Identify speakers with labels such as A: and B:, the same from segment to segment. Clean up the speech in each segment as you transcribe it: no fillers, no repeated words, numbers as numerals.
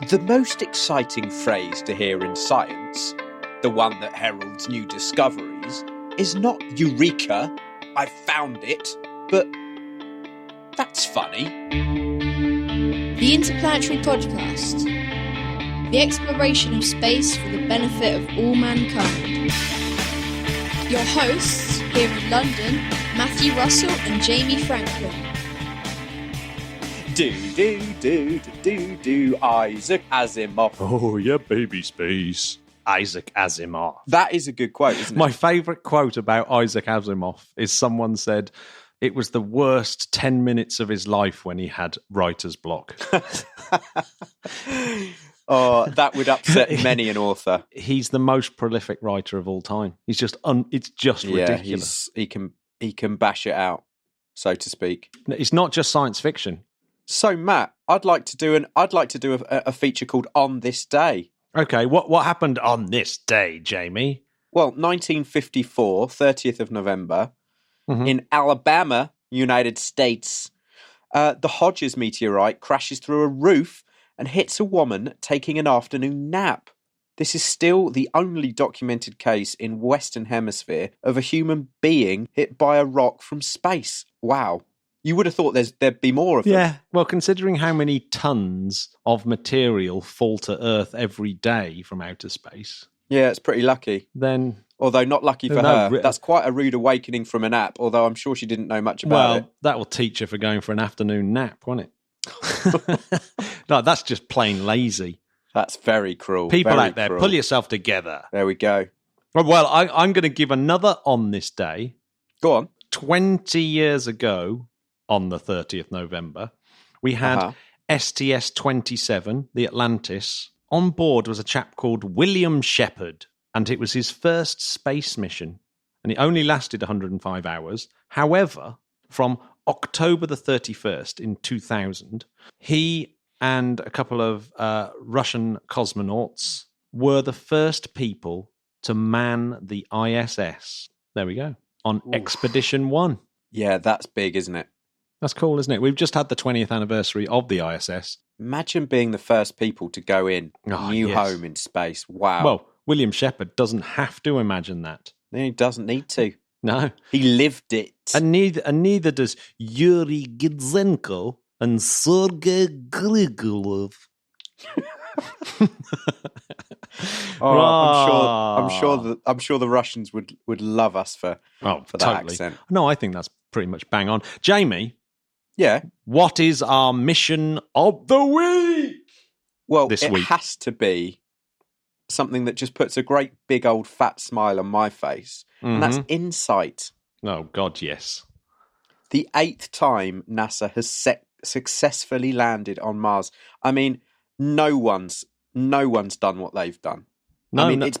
A: The most exciting phrase to hear in science, the one that heralds new discoveries, is not Eureka, I found it, but that's funny.
B: The Interplanetary Podcast. The exploration of space for the benefit of all mankind. Your hosts here in London, Matthew Russell and Jamie Franklin.
A: Isaac Asimov.
C: Oh, yeah, baby space. Isaac Asimov.
A: That is a good quote, isn't it?
C: My favourite quote about Isaac Asimov is someone said it was the worst 10 minutes of his life when he had writer's block.
A: Oh, that would upset many an author.
C: He's the most prolific writer of all time. He's just it's just ridiculous.
A: He can bash it out, so to speak.
C: It's not just science fiction.
A: So, Matt, I'd like to do a feature called On This Day.
C: Okay, what happened on this day, Jamie?
A: Well, 1954, 30th of November, in Alabama, United States, the Hodges meteorite crashes through a roof and hits a woman taking an afternoon nap. This is still the only documented case in Western Hemisphere of a human being hit by a rock from space. Wow. You would have thought there'd be more of them.
C: Yeah, well, considering how many tons of material fall to Earth every day from outer space.
A: Yeah, it's pretty lucky.
C: Then,
A: although not lucky for her. That's quite a rude awakening from a nap, although I'm sure she didn't know much about it.
C: Well, that will teach her for going for an afternoon nap, won't it? No, that's just plain lazy.
A: That's very cruel.
C: People
A: very
C: out there,
A: cruel.
C: pull yourself together.
A: There we go.
C: Well, I'm going to give another on this day.
A: Go on.
C: 20 years ago, on the 30th November, we had STS-27, the Atlantis. On board was a chap called William Shepard, and it was his first space mission, and it only lasted 105 hours. However, from October the 31st in 2000, he and a couple of Russian cosmonauts were the first people to man the ISS. There we go. On Expedition 1.
A: Yeah, that's big, isn't it?
C: That's cool, isn't it? We've just had the 20th anniversary of the ISS.
A: Imagine being the first people to go in. New home in space. Wow.
C: Well, William Shepard doesn't have to imagine that.
A: He doesn't need to.
C: No.
A: He lived it.
C: And neither does Yuri Gidzenko and Sergei Grigorov.
A: I'm sure the Russians would love us for that accent.
C: No, I think that's pretty much bang on. Jamie.
A: Yeah.
C: What is our mission of the week?
A: Well, it has to be something that just puts a great big old fat smile on my face, and that's InSight.
C: Oh God, yes.
A: The 8th time NASA has successfully landed on Mars. I mean, no one's done what they've done. It's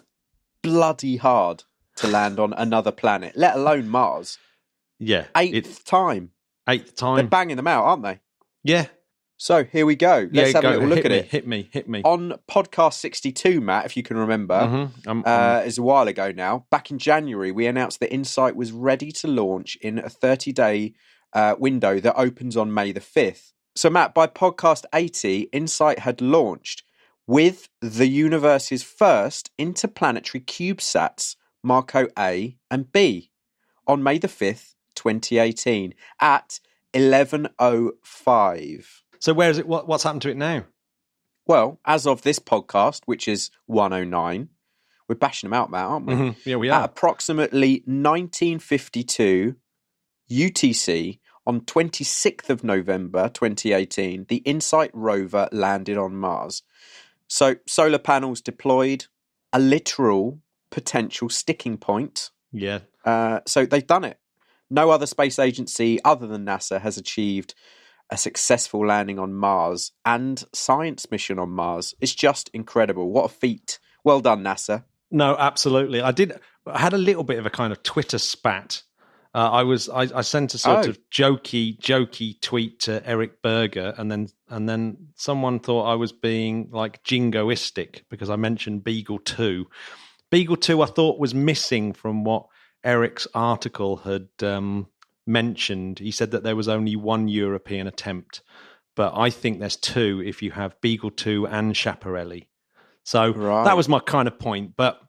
A: bloody hard to land on another planet, let alone Mars.
C: Yeah.
A: 8th time.
C: 8th time.
A: They're banging them out, aren't they?
C: Yeah.
A: So here we go. Let's have a little look at it.
C: Hit me.
A: On podcast 62, Matt, if you can remember, it's a while ago now. Back in January, we announced that InSight was ready to launch in a 30-day window that opens on May the 5th. So, Matt, by podcast 80, InSight had launched with the universe's first interplanetary CubeSats, Marco A and B, on May the 5th, 2018, at 11:05.
C: So where is it? What's happened to it now?
A: Well, as of this podcast, which is 109, we're bashing them out, Matt, aren't we?
C: Mm-hmm. Yeah, we are.
A: At approximately 1952 UTC on 26th of November 2018, the InSight rover landed on Mars. So solar panels deployed, a literal potential sticking point.
C: Yeah.
A: So they've done it. No other space agency other than NASA has achieved a successful landing on Mars and science mission on Mars. It's just incredible. What a feat. Well done, NASA.
C: No, absolutely. I had a little bit of a kind of Twitter spat. I sent a sort of jokey tweet to Eric Berger, and then someone thought I was being like jingoistic because I mentioned Beagle 2. Beagle 2 I thought was missing from what Eric's article had mentioned. He said that there was only one European attempt, but I think there's 2 if you have Beagle 2 and Schiaparelli. So that was my kind of point. But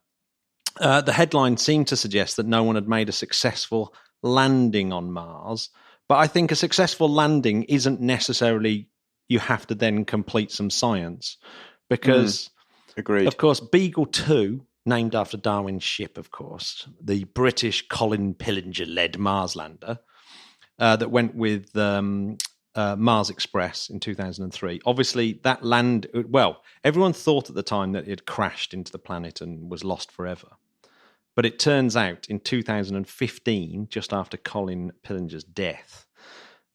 C: the headline seemed to suggest that no one had made a successful landing on Mars. But I think a successful landing isn't necessarily you have to then complete some science. Because,
A: Agreed.
C: Of course, Beagle 2, named after Darwin's ship, of course, the British Colin Pillinger-led Mars lander that went with Mars Express in 2003. Obviously, that everyone thought at the time that it had crashed into the planet and was lost forever. But it turns out in 2015, just after Colin Pillinger's death,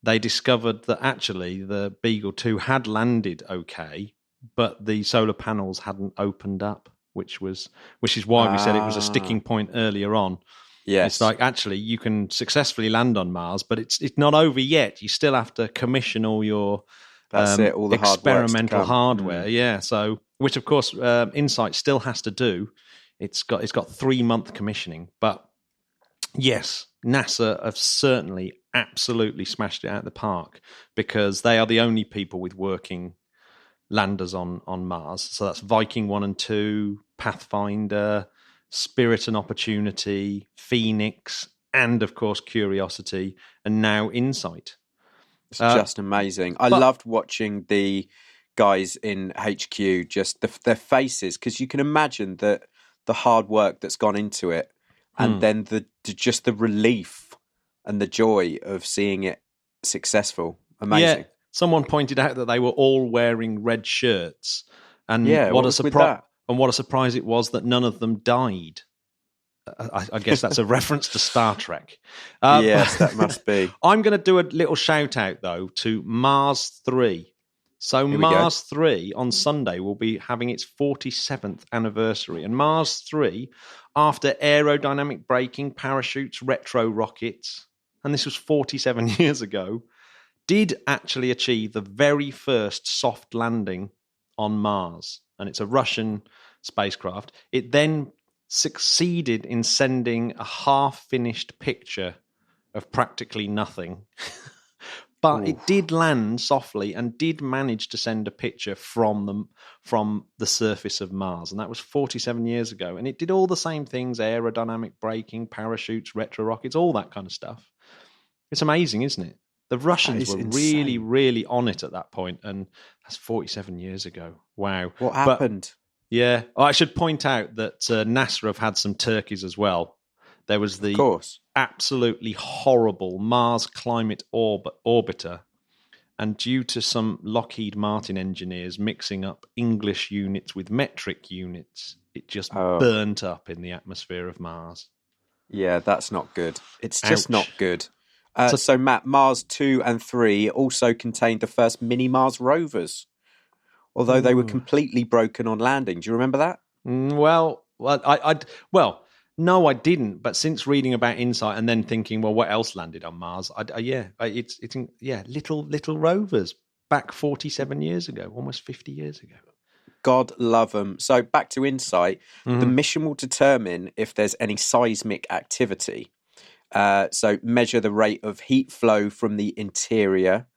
C: they discovered that actually the Beagle 2 had landed okay, but the solar panels hadn't opened up, which is why we said it was a sticking point earlier on.
A: Yes.
C: It's like, actually, you can successfully land on Mars, but it's not over yet. You still have to commission all your
A: all the
C: experimental hardware. Yeah, so which, of course, InSight still has to do. It's got 3-month commissioning. But yes, NASA have certainly absolutely smashed it out of the park because they are the only people with working landers on Mars. So that's Viking 1 and 2, Pathfinder, Spirit and Opportunity, Phoenix, and of course Curiosity, and now InSight.
A: It's just amazing. I loved watching the guys in HQ, just their faces, because you can imagine that the hard work that's gone into it, and then just the relief and the joy of seeing it successful. Amazing.
C: Yeah. Someone pointed out that they were all wearing red shirts, and what a surprise it was that none of them died. I guess that's a reference to Star Trek.
A: Yes, that must be.
C: I'm going to do a little shout out though to Mars 3. So Mars 3 on Sunday will be having its 47th anniversary, and Mars 3, after aerodynamic braking, parachutes, retro rockets, and this was 47 years ago, did actually achieve the very first soft landing on Mars. And it's a Russian spacecraft. It then succeeded in sending a half-finished picture of practically nothing. But it did land softly and did manage to send a picture from the surface of Mars. And that was 47 years ago. And it did all the same things, aerodynamic braking, parachutes, retro rockets, all that kind of stuff. It's amazing, isn't it? The Russians were really, really on it at that point, and that's 47 years ago. Wow.
A: What happened?
C: I should point out that NASA have had some turkeys as well. There was the absolutely horrible Mars Climate Orbiter, and due to some Lockheed Martin engineers mixing up English units with metric units, it just burnt up in the atmosphere of Mars.
A: Yeah, that's not good. It's just not good. So, Matt, Mars 2 and 3 also contained the first mini-Mars rovers, although they were completely broken on landing. Do you remember that?
C: No, I didn't. But since reading about InSight and then thinking, well, what else landed on Mars? Little rovers back 47 years ago, almost 50 years ago.
A: God love them. So back to InSight, the mission will determine if there's any seismic activity. So measure the rate of heat flow from the interior,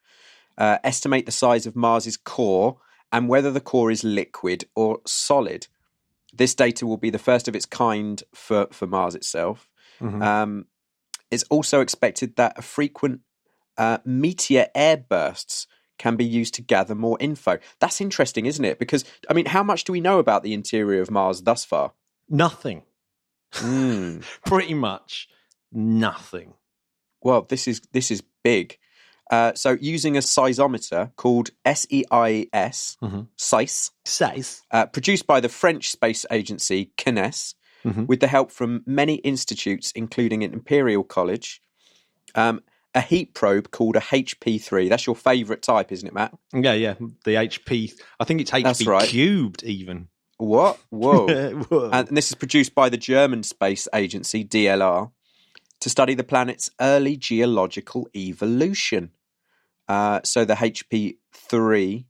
A: estimate the size of Mars's core, and whether the core is liquid or solid. This data will be the first of its kind for Mars itself. It's also expected that frequent meteor airbursts can be used to gather more info. That's interesting, isn't it? Because, I mean, how much do we know about the interior of Mars thus far?
C: Nothing. Pretty much nothing.
A: Well, this is big. So using a seismometer called SEIS, SEIS, produced by the French space agency CNES, with the help from many institutes, including an Imperial College, a heat probe called a HP3. That's your favourite type, isn't it, Matt?
C: Yeah. The HP. I think it's HP cubed even.
A: What? Whoa. And this is produced by the German space agency, DLR, to study the planet's early geological evolution. So the HP3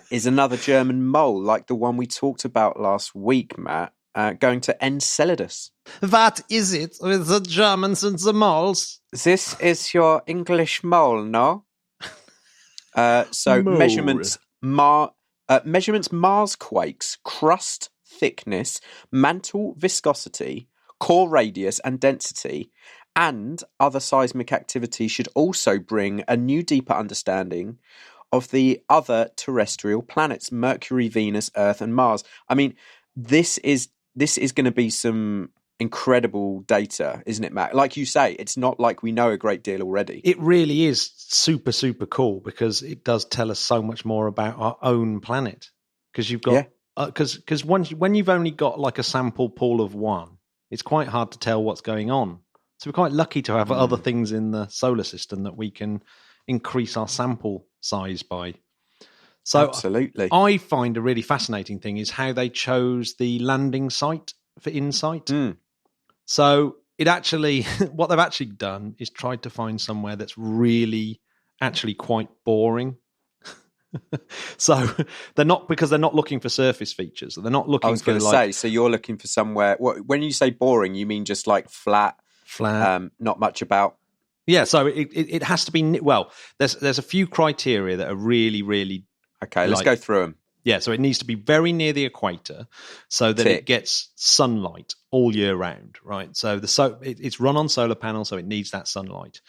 A: is another German mole, like the one we talked about last week, Matt, going to Enceladus.
C: What is it with the Germans and the moles?
A: This is your English mole, no? So
C: Mole.
A: measurements Mars quakes, crust thickness, mantle viscosity, core radius and density, and other seismic activity should also bring a new, deeper understanding of the other terrestrial planets: Mercury, Venus, Earth, and Mars. I mean, this is going to be some incredible data, isn't it, Matt? Like you say, it's not like we know a great deal already.
C: It really is super, super cool because it does tell us so much more about our own planet. Because you've got, because when you've only got like a sample pool of one, it's quite hard to tell what's going on. So we're quite lucky to have other things in the solar system that we can increase our sample size by. So
A: absolutely,
C: I find a really fascinating thing is how they chose the landing site for InSight. So it actually, what they've actually done is tried to find somewhere that's really actually quite boring. So they're not looking for surface features. They're not looking. I
A: was going to say. So you're looking for somewhere. When you say boring, you mean just like flat, not much about.
C: Yeah. So it has to be. Well, there's a few criteria that are really, really.
A: Okay, let's go through them.
C: Yeah, so it needs to be very near the equator so that it gets sunlight all year round, right? So it's run on solar panels, so it needs that sunlight.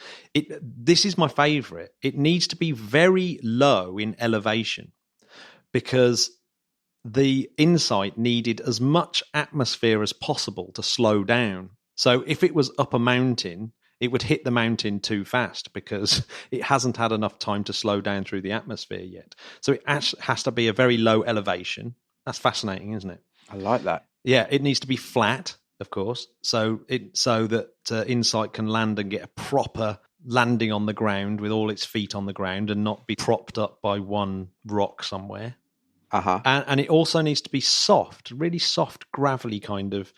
C: This is my favorite. It needs to be very low in elevation because the InSight needed as much atmosphere as possible to slow down. So if it was up a mountain, it would hit the mountain too fast because it hasn't had enough time to slow down through the atmosphere yet. So it has to be a very low elevation. That's fascinating, isn't it?
A: I like that.
C: Yeah, it needs to be flat, of course, so that InSight can land and get a proper landing on the ground with all its feet on the ground and not be propped up by one rock somewhere. And it also needs to be soft, really soft, gravelly kind of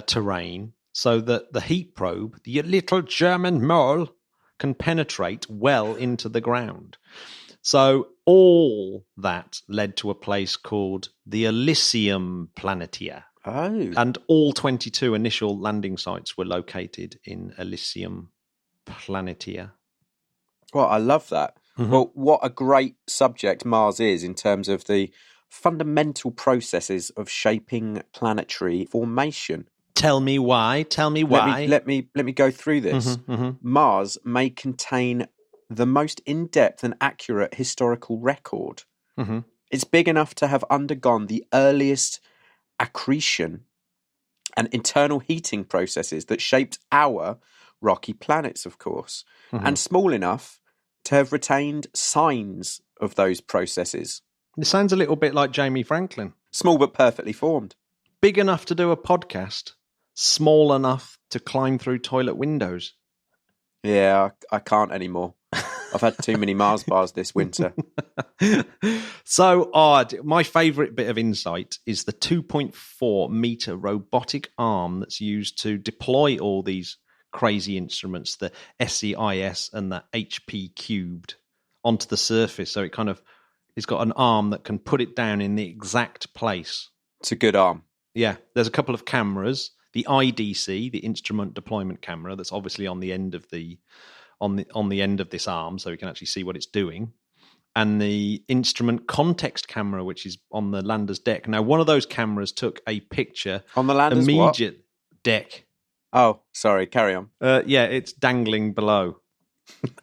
C: terrain, so that the heat probe, the little German mole, can penetrate well into the ground. So all that led to a place called the Elysium Planitia.
A: Oh.
C: And all 22 initial landing sites were located in Elysium Planitia.
A: Well, I love that. Well, what a great subject Mars is in terms of the fundamental processes of shaping planetary formation.
C: Tell me why.
A: Let me go through this. Mars may contain the most in-depth and accurate historical record. It's big enough to have undergone the earliest accretion and internal heating processes that shaped our rocky planets, of course, and small enough to have retained signs of those processes.
C: It sounds a little bit like Jamie Franklin.
A: Small but perfectly formed.
C: Big enough to do a podcast. Small enough to climb through toilet windows.
A: Yeah, I can't anymore. I've had too many Mars bars this winter.
C: So odd. My favourite bit of InSight is the 2.4 metre robotic arm that's used to deploy all these crazy instruments, the SEIS and the HP cubed, onto the surface. So it's got an arm that can put it down in the exact place.
A: It's a good arm.
C: Yeah, there's a couple of cameras. The IDC, the instrument deployment camera, that's obviously on the end of on the end of this arm, so we can actually see what it's doing, and the instrument context camera, which is on the lander's deck. Now, one of those cameras took a picture
A: on the lander's
C: immediate deck.
A: Oh, sorry, carry on.
C: Yeah, it's dangling below.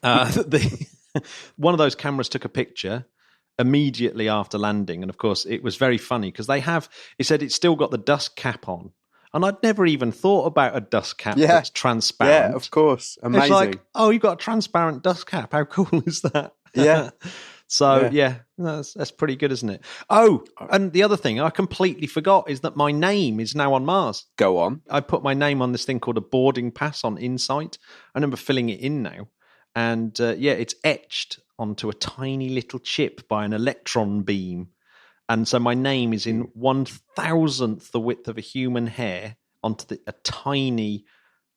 C: One of those cameras took a picture immediately after landing, and of course, it was very funny because it said it's still got the dust cap on. And I'd never even thought about a dust cap that's transparent.
A: Yeah, of course. Amazing.
C: It's like, oh, you've got a transparent dust cap. How cool is that?
A: Yeah.
C: So, that's pretty good, isn't it? Oh, and the other thing I completely forgot is that my name is now on Mars.
A: Go on.
C: I put my name on this thing called a boarding pass on InSight. I remember filling it in now. And, it's etched onto a tiny little chip by an electron beam. And so my name is in 1,000th the width of a human hair onto a tiny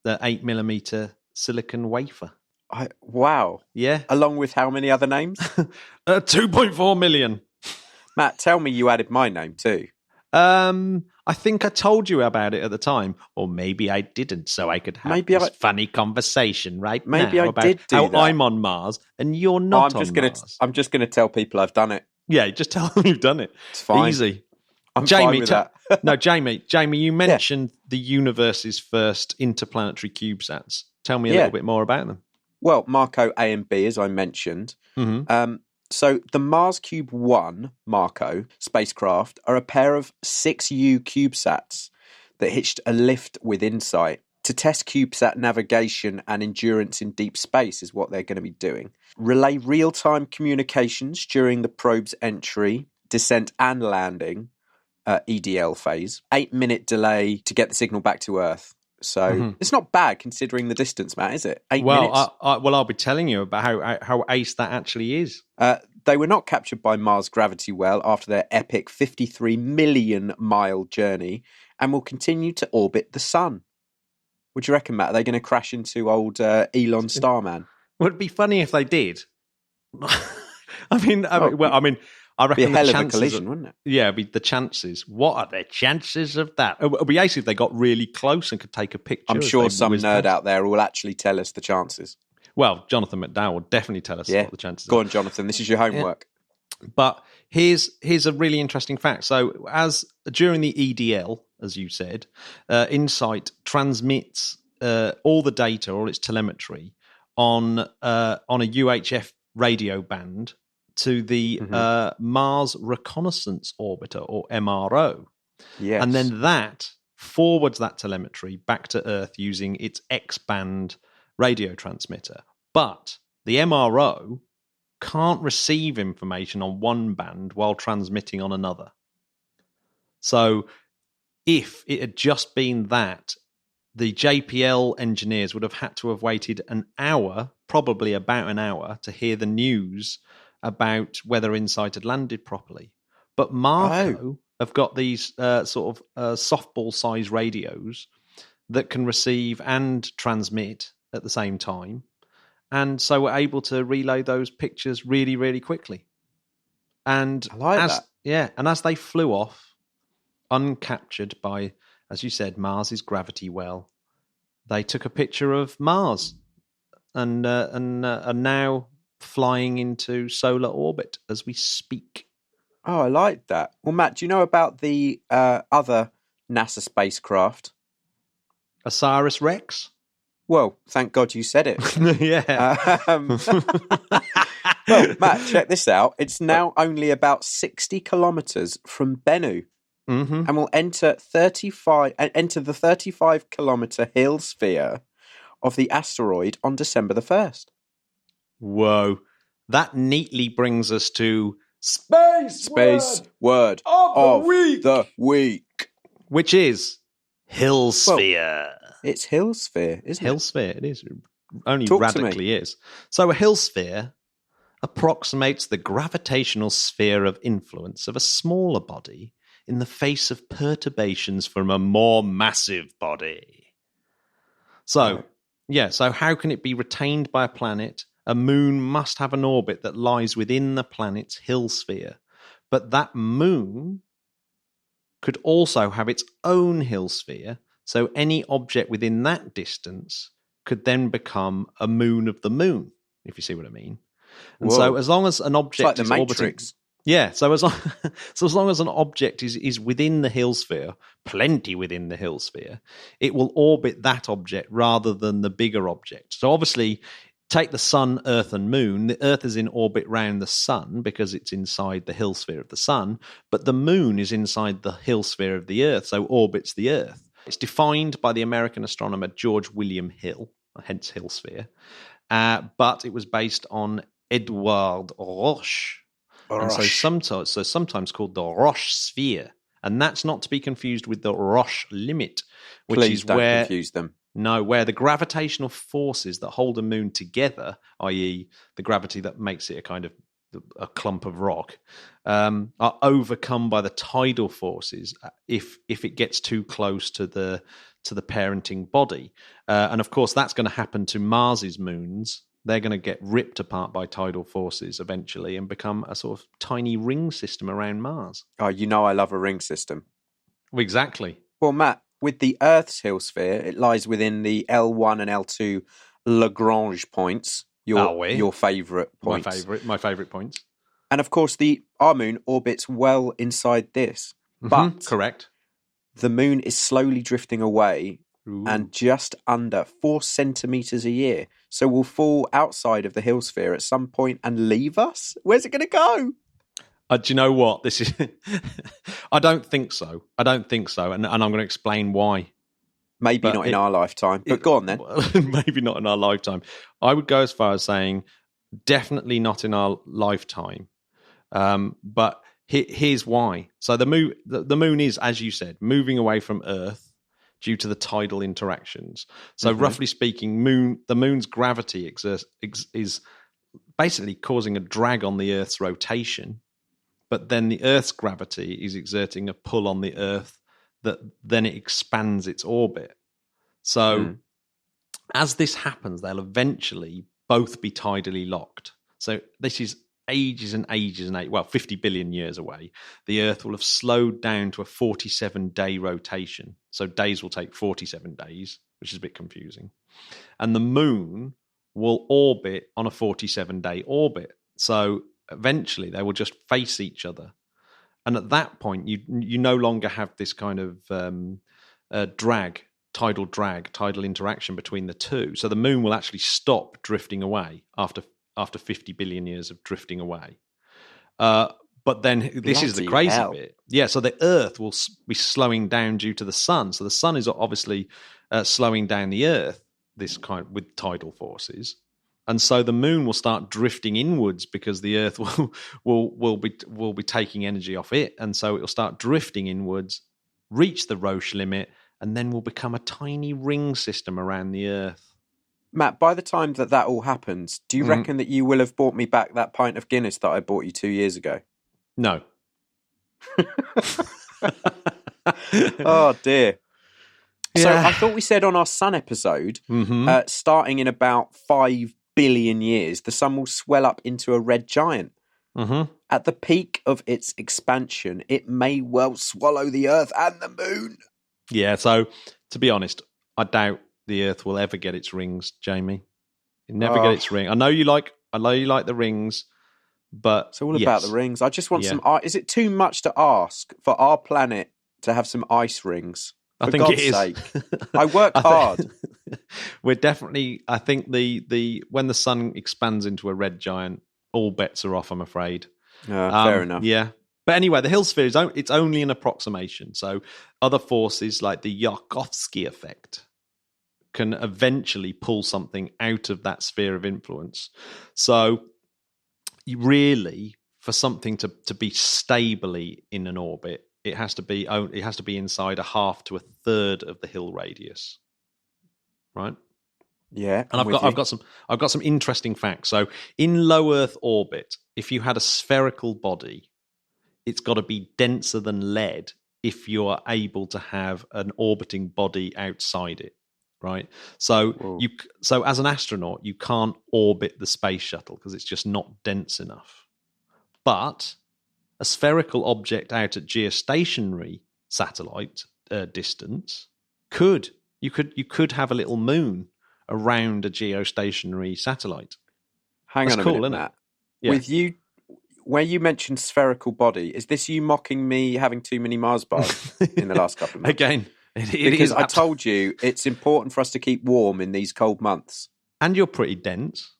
C: 8mm silicon wafer.
A: Wow.
C: Yeah.
A: Along with how many other names?
C: 2.4 million.
A: Matt, tell me you added my name too.
C: I I think I told you about it at the time, or maybe I didn't, so I could have this funny conversation now about
A: did do
C: how
A: that.
C: I'm on Mars and you're not on Mars.
A: I'm just going to tell people I've done it.
C: Yeah, just tell them you've done it.
A: It's fine.
C: Easy.
A: I'm
C: Jamie,
A: fine with that.
C: No, Jamie, you mentioned the universe's first interplanetary CubeSats. Tell me a little bit more about them.
A: Well, Marco A and B, as I mentioned.
C: Mm-hmm.
A: So the Mars Cube 1 Marco spacecraft are a pair of 6U CubeSats that hitched a lift with InSight to test CubeSat navigation and endurance in deep space is what they're going to be doing. Relay real-time communications during the probe's entry, descent and landing, EDL phase. 8-minute delay to get the signal back to Earth. So it's not bad considering the distance, Matt, is it? 8 minutes.
C: I'll be telling you about how ace that actually is.
A: They were not captured by Mars' gravity well after their epic 53 million mile journey and will continue to orbit the sun. What do you reckon, Matt? Are they going to crash into old Elon Starman?
C: Would it be funny if they did? I reckon
A: be a hell
C: the
A: of a collision, wouldn't it?
C: Yeah, it'd be the chances. What are the chances of that? It would be ace if they got really close and could take a picture.
A: I'm sure some nerd out there will actually tell us the chances.
C: Well, Jonathan McDowell will definitely tell us what the chances are.
A: Go on, Jonathan. This is your homework.
C: Yeah. But here's a really interesting fact. So as during the EDL, as you said, InSight transmits all the data, all its telemetry, on a UHF radio band to the Mars Reconnaissance Orbiter, or MRO.
A: Yes.
C: And then that forwards that telemetry back to Earth using its X-band radio transmitter. But the MRO can't receive information on one band while transmitting on another. So if it had just been that, the JPL engineers would have had to have waited an hour, probably about an hour, to hear the news about whether InSight had landed properly. But Marco have got these softball-sized radios that can receive and transmit at the same time, and so we're able to relay those pictures really, really quickly. And
A: I like that.
C: Yeah, and as they flew off, uncaptured by, as you said, Mars's gravity well, they took a picture of Mars and are now flying into solar orbit as we speak.
A: Oh, I like that. Well, Matt, do you know about the other NASA spacecraft?
C: OSIRIS-REx?
A: Well, thank God you said it.
C: Yeah.
A: Well, Matt, check this out. It's now only about 60 kilometres from Bennu, and will enter the 35-kilometre hill sphere of the asteroid on December the 1st.
C: Whoa. That neatly brings us to
A: Space word of the week.
C: Which is hill sphere.
A: It's hill sphere, isn't it?
C: Hill sphere, it is. Only radically is. So a hill sphere approximates the gravitational sphere of influence of a smaller body in the face of perturbations from a more massive body. So, so how can it be retained by a planet? A moon must have an orbit that lies within the planet's hill sphere. But that moon could also have its own hill sphere, so any object within that distance could then become a moon of the moon, if you see what I mean. And so as long as an object is orbiting... Yeah, so as long as an object is within the hill sphere, plenty within the hill sphere, it will orbit that object rather than the bigger object. So obviously, take the sun, Earth, and moon. The Earth is in orbit round the sun because it's inside the hill sphere of the sun, but the moon is inside the hill sphere of the Earth, so orbits the Earth. It's defined by the American astronomer George William Hill, hence hill sphere, but it was based on Edouard Roche. And so sometimes called the Roche sphere. And that's not to be confused with the Roche limit, which
A: Please
C: is
A: don't
C: where
A: confuse them.
C: No, where the gravitational forces that hold a moon together, i.e. the gravity that makes it a kind of a clump of rock, are overcome by the tidal forces if it gets too close to the parenting body. And of course, that's going to happen to Mars's moons. They're going to get ripped apart by tidal forces eventually and become a sort of tiny ring system around Mars.
A: Oh, you know I love a ring system.
C: Exactly.
A: Well, Matt, with the Earth's Hill sphere, it lies within the L1 and L2 Lagrange points, your favourite points.
C: My favourite points.
A: And of course, our moon orbits well inside this. But
C: correct.
A: The moon is slowly drifting away
C: Ooh.
A: and just under 4 centimetres a year. So we'll fall outside of the Hill sphere at some point and leave us? Where's it going to go?
C: Do you know what? This is. I don't think so. And I'm going to explain why.
A: Maybe not in our lifetime. But go on then.
C: Maybe not in our lifetime. I would go as far as saying definitely not in our lifetime. But here's why. So the moon is, as you said, moving away from Earth due to the tidal interactions. So roughly speaking, the moon's gravity is basically causing a drag on the Earth's rotation. But then the Earth's gravity is exerting a pull on the Earth that then it expands its orbit. So as this happens, they'll eventually both be tidally locked. So this is ages and ages and 50 billion years away. The Earth will have slowed down to a 47-day rotation. So days will take 47 days, which is a bit confusing. And the moon will orbit on a 47-day orbit. So eventually they will just face each other. And at that point, you no longer have this kind of tidal interaction between the two. So the moon will actually stop drifting away after 50 billion years of drifting away. But then this is the crazy bit. Yeah, so the Earth will be slowing down due to the sun. So the sun is obviously slowing down the Earth, this kind with tidal forces. And so the moon will start drifting inwards because the Earth will be taking energy off it, and so it will start drifting inwards, reach the Roche limit, and then will become a tiny ring system around the Earth.
A: Matt, by the time that all happens, do you reckon that you will have bought me back that pint of Guinness that I bought you 2 years ago?
C: No.
A: Oh dear.
C: Yeah.
A: So I thought we said on our sun episode, starting in about 5 billion years, the sun will swell up into a red giant. At the peak of its expansion, it may well swallow the Earth and the moon.
C: Yeah, so to be honest, I doubt the Earth will ever get its rings, Jamie. It never get its ring. I know you like the rings, but
A: it's all about the rings. I just want some. Is it too much to ask for our planet to have some ice rings? For
C: I think
A: God's
C: it is.
A: Sake. I work hard.
C: We're definitely. I think the when the sun expands into a red giant, all bets are off. I'm afraid.
A: Fair enough.
C: Yeah, but anyway, the Hill sphere it's only an approximation. So other forces like the Yarkovsky effect can eventually pull something out of that sphere of influence. So you really, for something to be stably in an orbit, it has to be inside a half to a third of the Hill radius, right?
A: Yeah,
C: and I've got some interesting facts. So in low Earth orbit, if you had a spherical body, it's got to be denser than lead if you are able to have an orbiting body outside it, right? So so as an astronaut, you can't orbit the space shuttle because it's just not dense enough. But a spherical object out at geostationary satellite distance you could have a little moon around a geostationary satellite.
A: Hang on a minute, Matt. Yeah. With you, where you mentioned spherical body, is this you mocking me having too many Mars bars in the last couple of months?
C: Again,
A: because I told you it's important for us to keep warm in these cold months.
C: And you're pretty dense.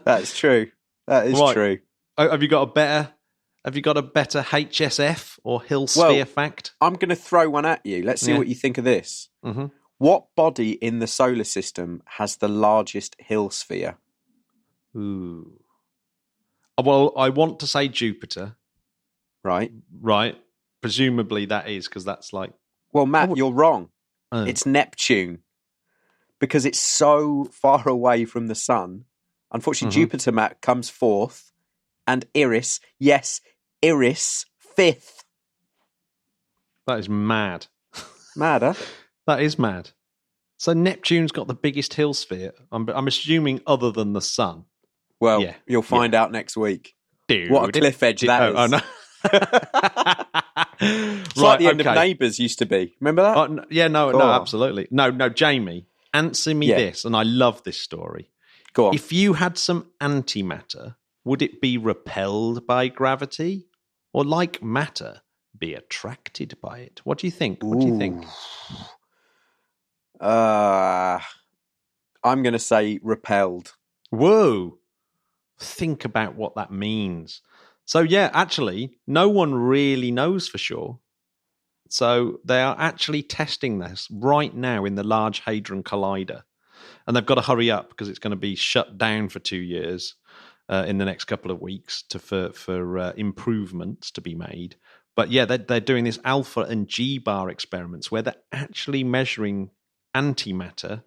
A: That's true. That is true.
C: Have you got a better HSF or Hill sphere fact?
A: I'm going to throw one at you. Let's see what you think of this. What body in the solar system has the largest Hill sphere?
C: Ooh. Well, I want to say Jupiter.
A: Right.
C: Presumably that is because that's like...
A: Well, Matt, you're wrong. It's Neptune. Because it's so far away from the sun. Unfortunately, Jupiter, Matt, comes fourth. And Eris, fifth.
C: That is mad.
A: Mad, huh?
C: That is mad. So Neptune's got the biggest Hill sphere. I'm assuming other than the sun.
A: Well, you'll find out next week. What a cliff edge that is.
C: Oh, no.
A: It's like the end of Neighbours used to be. Remember that?
C: No, absolutely. No, Jamie, answer me this, and I love this story.
A: Go on.
C: If you had some antimatter, would it be repelled by gravity? Or like matter, be attracted by it? What do you think? What do you think?
A: I'm going to say repelled.
C: Whoa. Think about what that means. So, yeah, actually, no one really knows for sure. So they are actually testing this right now in the Large Hadron Collider. And they've got to hurry up because it's going to be shut down for 2 years in the next couple of weeks for improvements to be made. But, yeah, they're doing this alpha and G-bar experiments where they're actually measuring antimatter.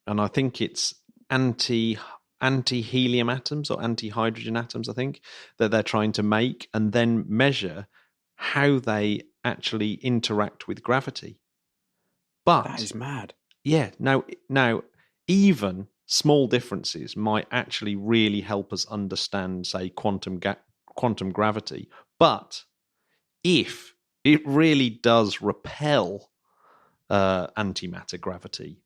C: And I think it's anti-helium atoms or anti-hydrogen atoms, I think, that they're trying to make and then measure how they actually interact with gravity. But
A: that is mad.
C: Yeah. Now, even small differences might actually really help us understand, say, quantum gravity. But if it really does repel antimatter gravity,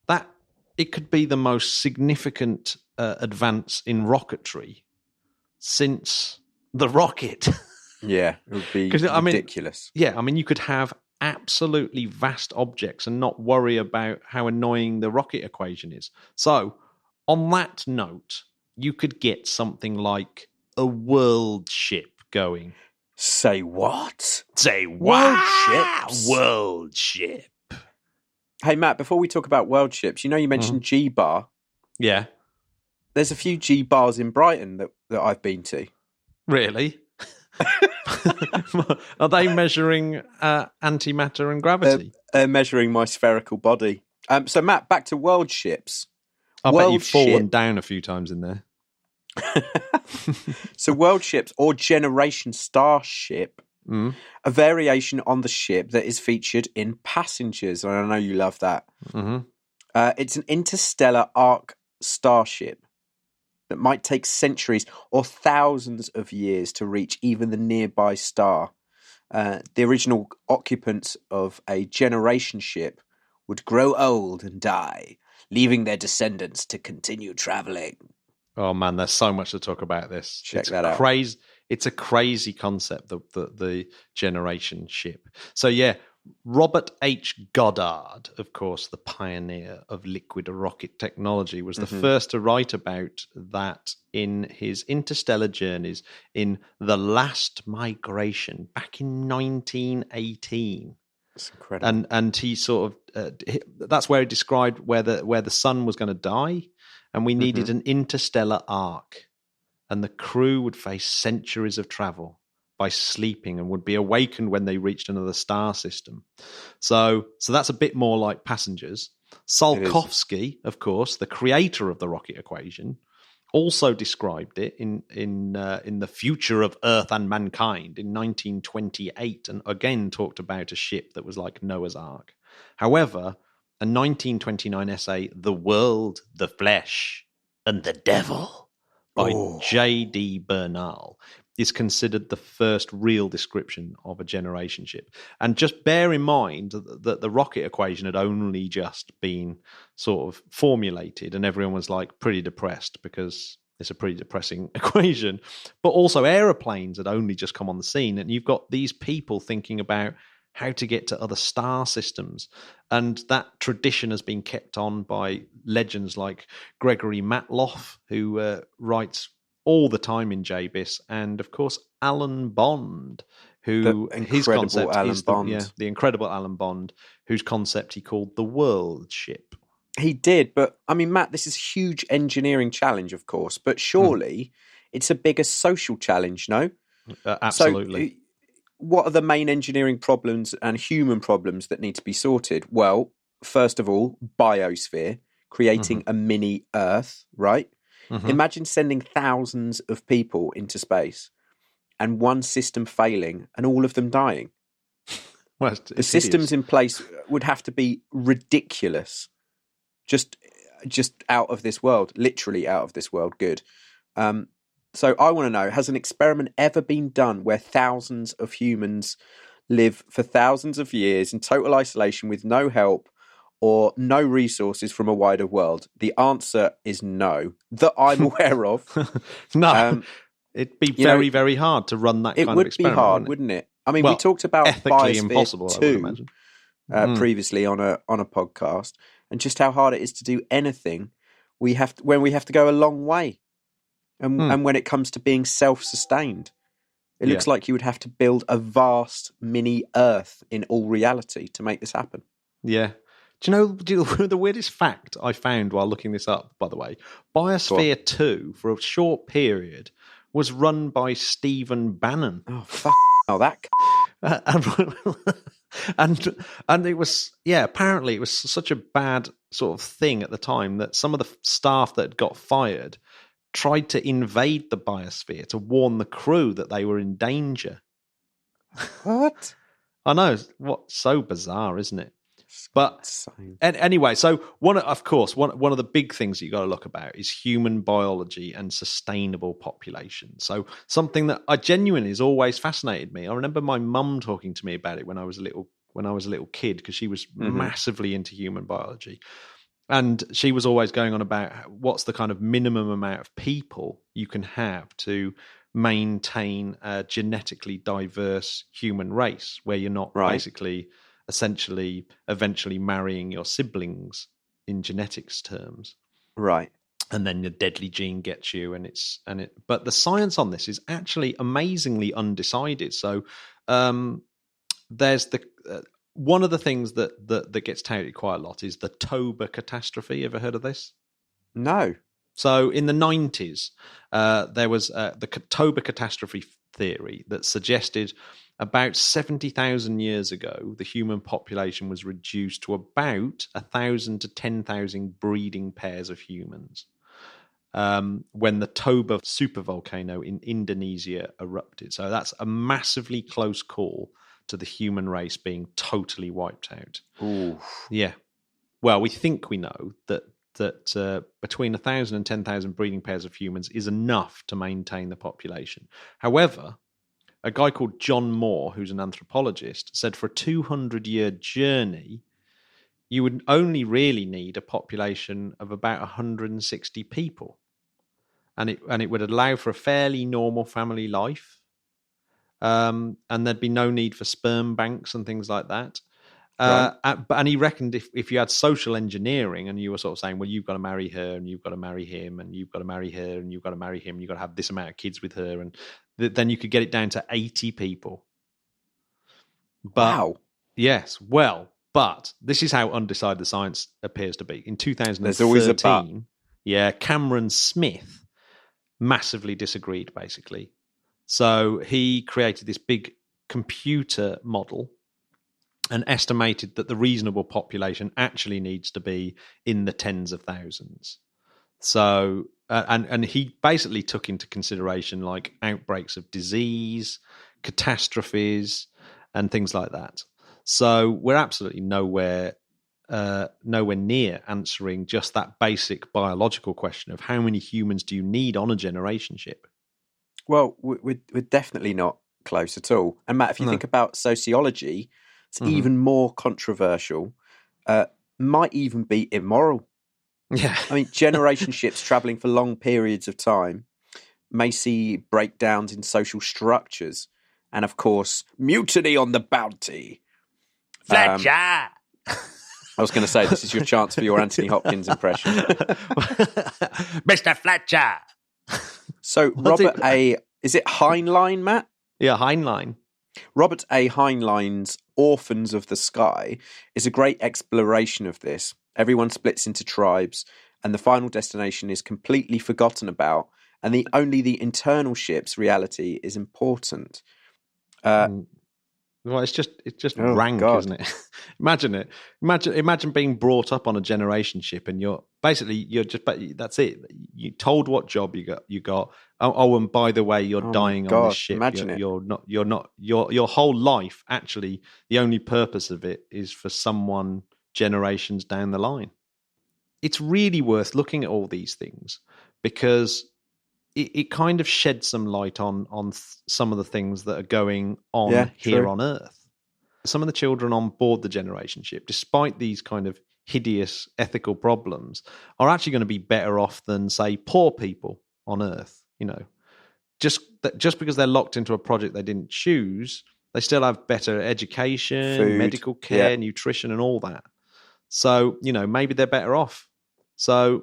C: that it could be the most significant advance in rocketry since the rocket.
A: Yeah, it would be ridiculous.
C: You could have absolutely vast objects and not worry about how annoying the rocket equation is. So, on that note, you could get something like a world ship going.
A: Say what?
C: Say
A: world
C: ships? World ship.
A: Hey, Matt, before we talk about world ships, you mentioned G-bar.
C: Yeah.
A: There's a few G-bars in Brighton that I've been to.
C: Really? Are they measuring antimatter and gravity?
A: They're measuring my spherical body. So, Matt, back to world ships.
C: I bet you've fallen down a few times in there.
A: So, world ships or Generation Starship, a variation on the ship that is featured in Passengers. And I know you love that.
C: Mm-hmm.
A: It's an interstellar arc starship that might take centuries or thousands of years to reach even the nearby star. The original occupants of a Generation ship would grow old and die, leaving their descendants to continue traveling.
C: Oh, man, there's so much to talk about this.
A: Check that out.
C: It's a crazy concept, the Generation ship. So, yeah, Robert H. Goddard, of course, the pioneer of liquid rocket technology, was the first to write about that in his interstellar journeys in The Last Migration back in 1918.
A: That's incredible.
C: And he sort of that's where he described where the sun was going to die, and we needed an interstellar arc, and the crew would face centuries of travel by sleeping and would be awakened when they reached another star system. So that's a bit more like Passengers. Tsiolkovsky, of course, the creator of the rocket equation, also described it in The Future of Earth and Mankind in 1928, and again talked about a ship that was like Noah's Ark. However, a 1929 essay, The World, the Flesh, and the Devil, by J.D. Bernal, is considered the first real description of a generation ship. And just bear in mind that the rocket equation had only just been sort of formulated, and everyone was like pretty depressed because it's a pretty depressing equation. But also aeroplanes had only just come on the scene, and you've got these people thinking about how to get to other star systems. And that tradition has been kept on by legends like Gregory Matloff, who writes all the time in JBIS, and of course Alan Bond, who his concept is the incredible Alan Bond, whose concept he called the world ship.
A: He did, but I mean, Matt, this is a huge engineering challenge, of course, but surely it's a bigger social challenge, no?
C: Absolutely.
A: So, what are the main engineering problems and human problems that need to be sorted? Well, first of all, biosphere, creating a mini Earth, right? Imagine sending thousands of people into space and one system failing and all of them dying.
C: Well,
A: the systems in place would have to be ridiculous. Just out of this world, literally out of this world good. So I want to know, has an experiment ever been done where thousands of humans live for thousands of years in total isolation with no help or no resources from a wider world? The answer is no, that I'm aware of.
C: No, it'd be very, very hard to run that kind of experiment.
A: It would be hard, wouldn't it? I mean, we talked about
C: ethically
A: Biosphere
C: impossible,
A: 2
C: I would imagine.
A: Previously on a podcast, and just how hard it is to do anything when we have to go a long way, and when it comes to being self-sustained. It looks like you would have to build a vast mini Earth in all reality to make this happen.
C: Yeah. Do you know the weirdest fact I found while looking this up, by the way? Biosphere 2, for a short period, was run by Stephen Bannon.
A: Oh, fuck. Oh, that...
C: and it was, apparently it was such a bad sort of thing at the time that some of the staff that got fired tried to invade the biosphere to warn the crew that they were in danger.
A: What?
C: I know. So bizarre, isn't it? But anyway, so one of the big things that you got to look about is human biology and sustainable population. So something that I genuinely has always fascinated me. I remember my mum talking to me about it when I was a little kid, because she was massively into human biology. And she was always going on about what's the kind of minimum amount of people you can have to maintain a genetically diverse human race, where you're not essentially eventually marrying your siblings in genetics terms.
A: Right.
C: And then the deadly gene gets you, but the science on this is actually amazingly undecided. So there's one of the things that gets touted quite a lot is the Toba catastrophe. Ever heard of this?
A: No.
C: So in the 90s, there was the Toba catastrophe theory that suggested about 70,000 years ago, the human population was reduced to about 1,000 to 10,000 breeding pairs of humans when the Toba supervolcano in Indonesia erupted. So that's a massively close call to the human race being totally wiped out.
A: Ooh.
C: Yeah. Well, we think we know that between 1,000 and 10,000 breeding pairs of humans is enough to maintain the population. However, a guy called John Moore, who's an anthropologist, said for a 200-year journey, you would only really need a population of about 160 people. And it would allow for a fairly normal family life. And there'd be no need for sperm banks and things like that.
A: Right.
C: And he reckoned if you had social engineering and you were sort of saying, well, you've got to marry her and you've got to marry him and you've got to marry her and you've got to marry him, you've got to have this amount of kids with her, and then you could get it down to 80 people.
A: Wow.
C: Yes. Well, but this is how undecided the science appears to be. In 2013,
A: there's always a but.
C: Cameron Smith massively disagreed, basically. So he created this big computer model and estimated that the reasonable population actually needs to be in the tens of thousands. So, and he basically took into consideration like outbreaks of disease, catastrophes, and things like that. So we're absolutely nowhere near answering just that basic biological question of how many humans do you need on a generation ship?
A: Well, we're definitely not close at all. And Matt, if you think about sociology, it's even more controversial, might even be immoral.
C: Yeah.
A: I mean, generation ships travelling for long periods of time may see breakdowns in social structures and, of course, mutiny on the Bounty.
C: Fletcher!
A: I was going to say, this is your chance for your Anthony Hopkins impression.
C: Mr. Fletcher!
A: So, Robert A. Is it Heinlein, Matt?
C: Yeah, Heinlein.
A: Robert A. Heinlein's Orphans of the Sky is a great exploration of this. Everyone splits into tribes, and the final destination is completely forgotten about, and only the internal ship's reality is important.
C: Well, it's just rank,
A: God.
C: Isn't it? Imagine it. Imagine being brought up on a generation ship, and that's it. You told what job you got. Oh, and by the way, you're dying on this ship.
A: Imagine it.
C: Your whole life, actually, the only purpose of it is for someone generations down the line. It's really worth looking at all these things because it kind of sheds some light on some of the things that are going on here on Earth. Some of the children on board the Generation ship, despite these kind of hideous ethical problems, are actually going to be better off than, say, poor people on Earth. Just because they're locked into a project they didn't choose, they still have better education, food, medical care, nutrition, and all that. So, maybe they're better off. So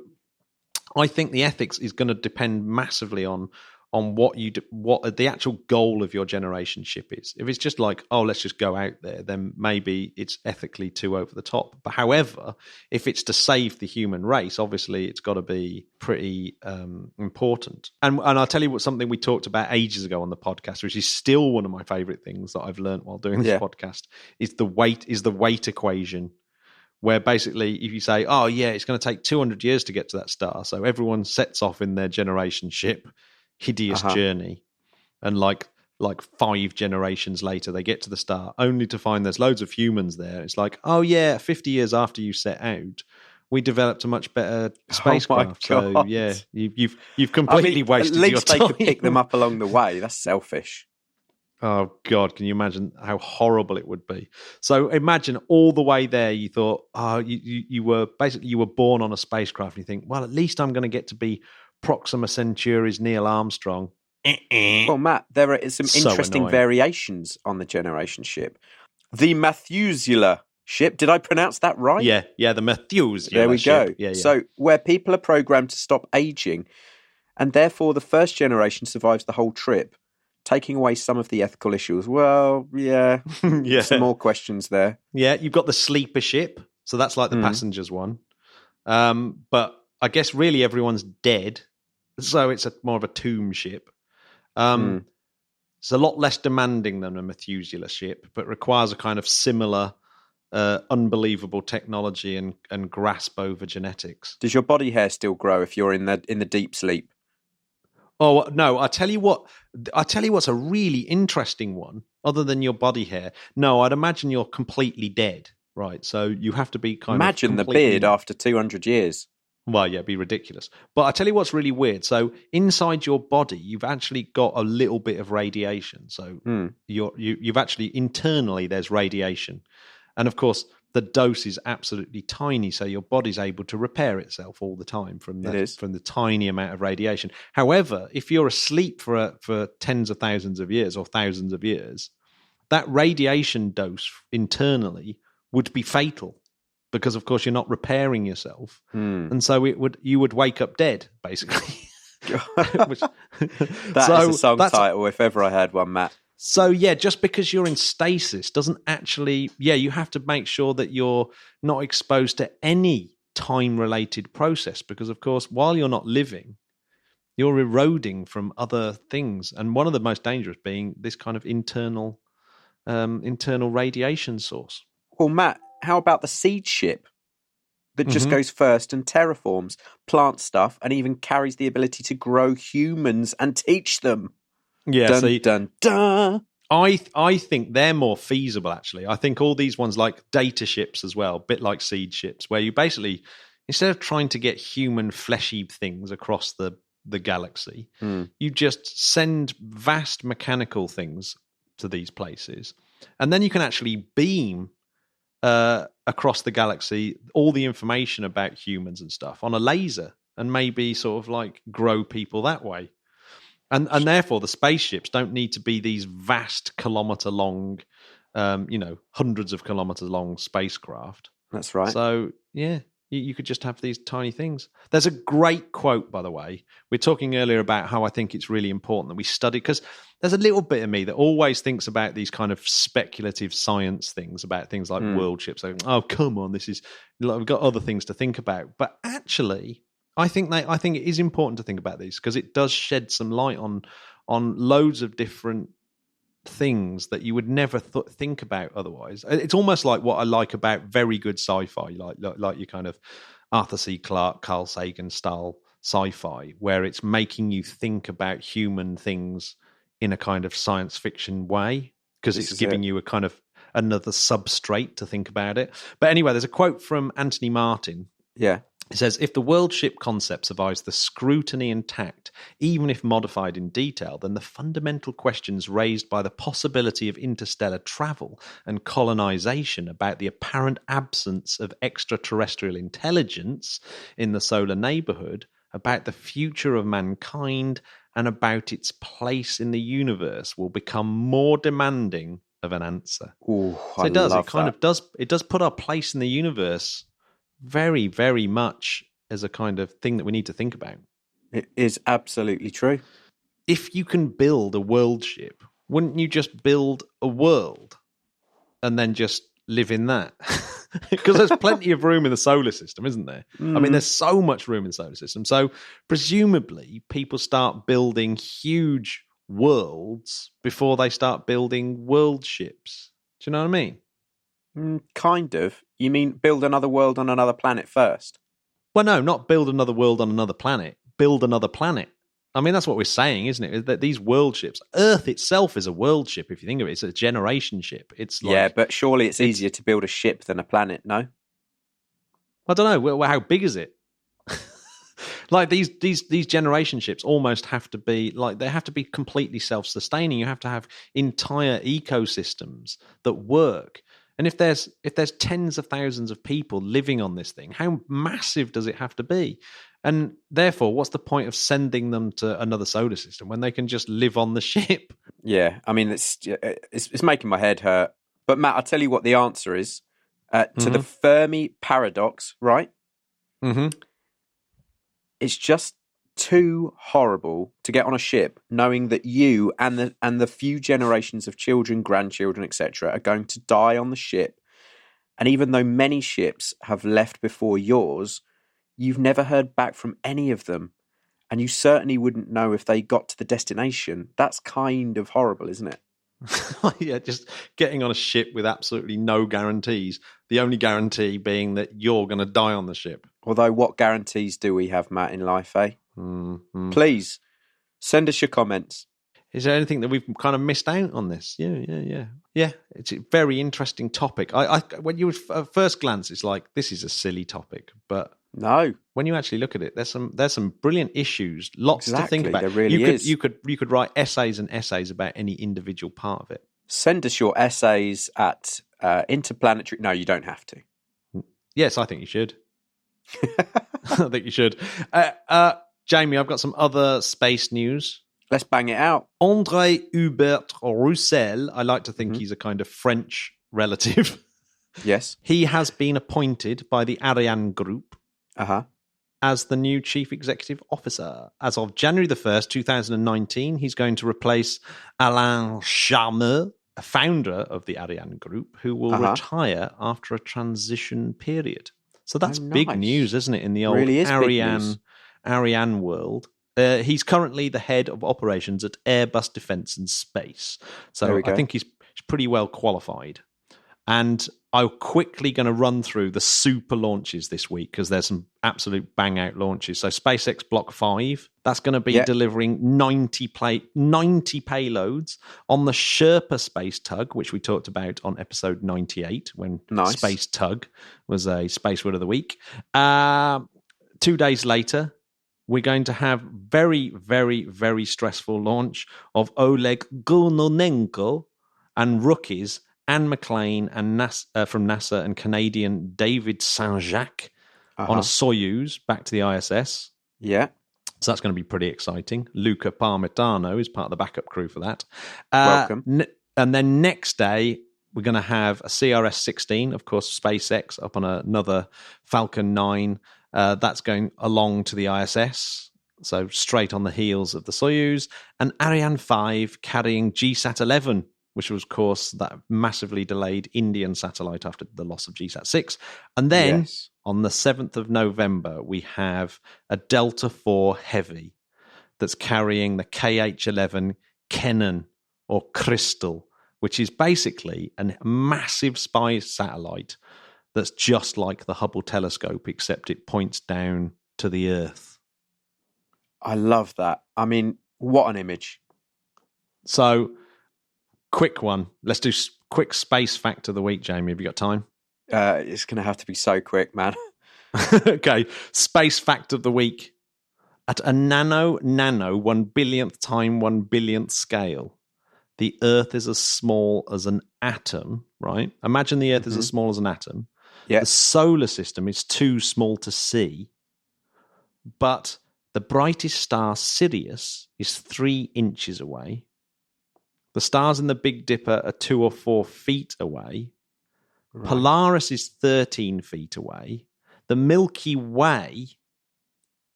C: I think the ethics is going to depend massively on what the actual goal of your generation ship is. If it's just like, oh, let's just go out there, then maybe it's ethically too over the top. But however, if it's to save the human race, obviously it's got to be pretty important. And I'll tell you something we talked about ages ago on the podcast, which is still one of my favorite things that I've learned while doing this podcast, is the weight equation. Where basically, if you say, oh, yeah, it's going to take 200 years to get to that star, so everyone sets off in their generation ship, hideous journey, and like 5 generations later, they get to the star, only to find there's loads of humans there. It's like, oh, yeah, 50 years after you set out, we developed a much better spacecraft.
A: Oh, my God.
C: So, yeah, you've completely wasted your time.
A: At least they could pick them up along the way. That's selfish.
C: Oh, God, can you imagine how horrible it would be? So imagine all the way there you thought, you were born on a spacecraft and you think, well, at least I'm going to get to be Proxima Centauri's Neil Armstrong.
A: Well, Matt, there are some interesting variations on the Generation ship. The Methuselah ship, did I pronounce that right?
C: Yeah, the Methuselah
A: There we
C: ship.
A: go.
C: Yeah.
A: So where people are programmed to stop aging, and therefore the first generation survives the whole trip, taking away some of the ethical issues. Well, yeah. Some more questions there.
C: Yeah, you've got the sleeper ship. So that's like the passengers one. But I guess really everyone's dead. So it's more of a tomb ship. It's a lot less demanding than a Methuselah ship, but requires a kind of similar unbelievable technology and grasp over genetics.
A: Does your body hair still grow if you're in the deep sleep?
C: Oh, no, I tell you what's a really interesting one, other than your body hair. No, I'd imagine you're completely dead, right? So you have to be
A: Imagine the beard after 200 years.
C: Well, yeah, it'd be ridiculous. But I tell you what's really weird. So inside your body, you've actually got a little bit of radiation. So you've actually, internally, there's radiation. And of course, the dose is absolutely tiny, so your body's able to repair itself all the time from the tiny amount of radiation. However, if you're asleep for tens of thousands of years or thousands of years, that radiation dose internally would be fatal because, of course, you're not repairing yourself, and so you would wake up dead, basically.
A: That is a song title if ever I had one, Matt.
C: So, yeah, just because you're in stasis doesn't actually... Yeah, you have to make sure that you're not exposed to any time-related process because, of course, while you're not living, you're eroding from other things. And one of the most dangerous being this kind of internal radiation source.
A: Well, Matt, how about the seed ship that just goes first and terraforms, plants stuff, and even carries the ability to grow humans and teach them?
C: Yeah,
A: dun, dun.
C: I think they're more feasible, actually. I think all these ones like data ships as well, a bit like seed ships, where you basically, instead of trying to get human fleshy things across the galaxy, you just send vast mechanical things to these places. And then you can actually beam across the galaxy all the information about humans and stuff on a laser and maybe sort of like grow people that way. And therefore, the spaceships don't need to be these vast kilometre-long, hundreds of kilometres long spacecraft.
A: That's right.
C: So, yeah, you could just have these tiny things. There's a great quote, by the way. We're talking earlier about how I think it's really important that we study, because there's a little bit of me that always thinks about these kind of speculative science things, about things like world ships. Like, oh, come on, we've got other things to think about. But actually... I think it is important to think about these because it does shed some light on loads of different things that you would never think about otherwise. It's almost like what I like about very good sci-fi, like your kind of Arthur C. Clarke, Carl Sagan style sci-fi, where it's making you think about human things in a kind of science fiction way because it's giving you a kind of another substrate to think about it. But anyway, there's a quote from Anthony Martin.
A: Yeah.
C: It says, if the world ship concept survives the scrutiny intact, even if modified in detail, then the fundamental questions raised by the possibility of interstellar travel and colonization about the apparent absence of extraterrestrial intelligence in the solar neighborhood, about the future of mankind, and about its place in the universe will become more demanding of an answer.
A: Ooh,
C: so it does. It kind of does. It does put our place in the universe very, very much as a kind of thing that we need to think about.
A: It is absolutely true.
C: If you can build a world ship, wouldn't you just build a world and then just live in that? Because there's plenty of room in the solar system, isn't there? I mean, there's so much room in the solar system. So presumably people start building huge worlds before they start building world ships. Do you know what I mean?
A: Kind of. You mean build another world on another planet first?
C: Well, no, not build another world on another planet. Build another planet. I mean, that's what we're saying, isn't it? That these world ships, Earth itself is a world ship, if you think of it. It's a generation ship. It's like,
A: yeah, but surely it's easier to build a ship than a planet, no?
C: I don't know. Well, how big is it? Like these generation ships almost have to be like they have to be completely self-sustaining. You have to have entire ecosystems that work. And if there's tens of thousands of people living on this thing, how massive does it have to be? And therefore, what's the point of sending them to another solar system when they can just live on the ship?
A: Yeah, I mean, it's making my head hurt. But Matt, I'll tell you what the answer is to the Fermi paradox, right?
C: Mm-hmm.
A: It's just too horrible to get on a ship knowing that you and the few generations of children, grandchildren, etc. are going to die on the ship. And even though many ships have left before yours, you've never heard back from any of them. And you certainly wouldn't know if they got to the destination. That's kind of horrible, isn't it?
C: Yeah, just getting on a ship with absolutely no guarantees. The only guarantee being that you're going to die on the ship.
A: Although, what guarantees do we have, Matt, in life, eh?
C: Mm-hmm.
A: Please, send us your comments.
C: Is there anything that we've kind of missed out on this? Yeah. It's a very interesting topic. I when you first glance, it's like, this is a silly topic. But
A: no,
C: when you actually look at it, there's some brilliant issues, lots to think about.
A: There really is.
C: You could write essays and essays about any individual part of it.
A: Send us your essays at interplanetary. No, you don't have to.
C: Yes, I think you should. I think you should. Jamie, I've got some other space news.
A: Let's bang it out.
C: André Hubert Roussel, I like to think he's a kind of French relative.
A: Yes.
C: He has been appointed by the Arianegroup as the new chief executive officer. As of January the 1st, 2019, he's going to replace Alain Charmeur, a founder of the Arianegroup, who will retire after a transition period. So that's big news, isn't it, in the old
A: really
C: Ariane world. He's currently the head of operations at Airbus Defence and Space. So I think he's pretty well qualified. And I'm quickly going to run through the super launches this week because there's some absolute bang-out launches. So SpaceX Block 5, that's going to be delivering 90 payloads on the Sherpa Space Tug, which we talked about on episode 98 when Space Tug was a Space Word of the Week. 2 days later, we're going to have very, very, very stressful launch of Oleg Gornonenko and rookies Anne McLean and from NASA and Canadian David Saint-Jacques on a Soyuz back to the ISS.
A: Yeah.
C: So that's going to be pretty exciting. Luca Parmitano is part of the backup crew for that.
A: Welcome.
C: And then next day, we're going to have a CRS-16, of course, SpaceX up on another Falcon 9. That's going along to the ISS, so straight on the heels of the Soyuz. And Ariane 5 carrying GSAT-11, which was, of course, that massively delayed Indian satellite after the loss of GSAT-6. And then on the 7th of November, we have a Delta IV Heavy that's carrying the KH-11 Kennen or Crystal, which is basically a massive spy satellite that's just like the Hubble telescope, except it points down to the Earth.
A: I love that. I mean, what an image.
C: So, quick one. Let's do quick space fact of the week, Jamie. Have you got time?
A: It's going to have to be so quick, man.
C: Okay, space fact of the week. At a nano 1 billionth time 1 billionth scale, the Earth is as small as an atom, right? Imagine the Earth is as small as an atom.
A: Yeah.
C: The solar system is too small to see, but the brightest star, Sirius, is 3 inches away. The stars in the Big Dipper are 2 or 4 feet away. Right. Polaris is 13 feet away. The Milky Way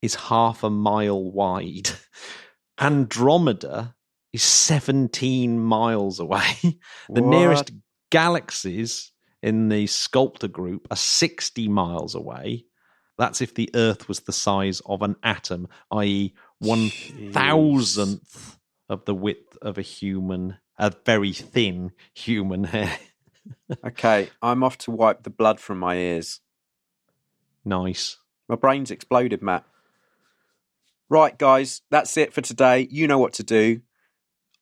C: is 0.5 mile wide. Andromeda is 17 miles away. The nearest galaxies in the Sculptor group are 60 miles away. That's if the Earth was the size of an atom, i.e. 1,000th of the width of a very thin human hair.
A: Okay, I'm off to wipe the blood from my ears.
C: Nice.
A: My brain's exploded, Matt. Right, guys, that's it for today. You know what to do.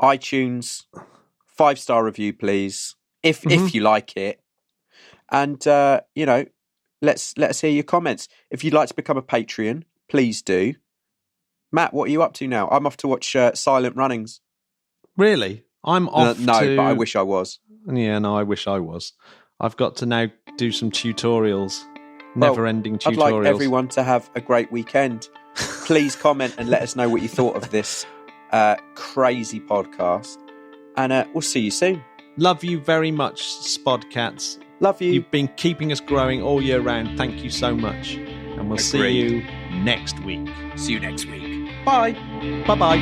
A: iTunes, 5-star review, please, if you like it. And, let's hear your comments. If you'd like to become a Patreon, please do. Matt, what are you up to now? I'm off to watch Silent Runnings.
C: Really? I'm off
A: No, but I wish I was.
C: Yeah, no, I wish I was. I've got to now do some tutorials. Never-ending tutorials.
A: I'd like everyone to have a great weekend. Please comment and let us know what you thought of this crazy podcast. And we'll see you soon.
C: Love you very much, Spodcats.
A: Love you.
C: You've been keeping us growing all year round. Thank you so much. And we'll see you next week.
A: See you next week. Bye.
C: Bye-bye.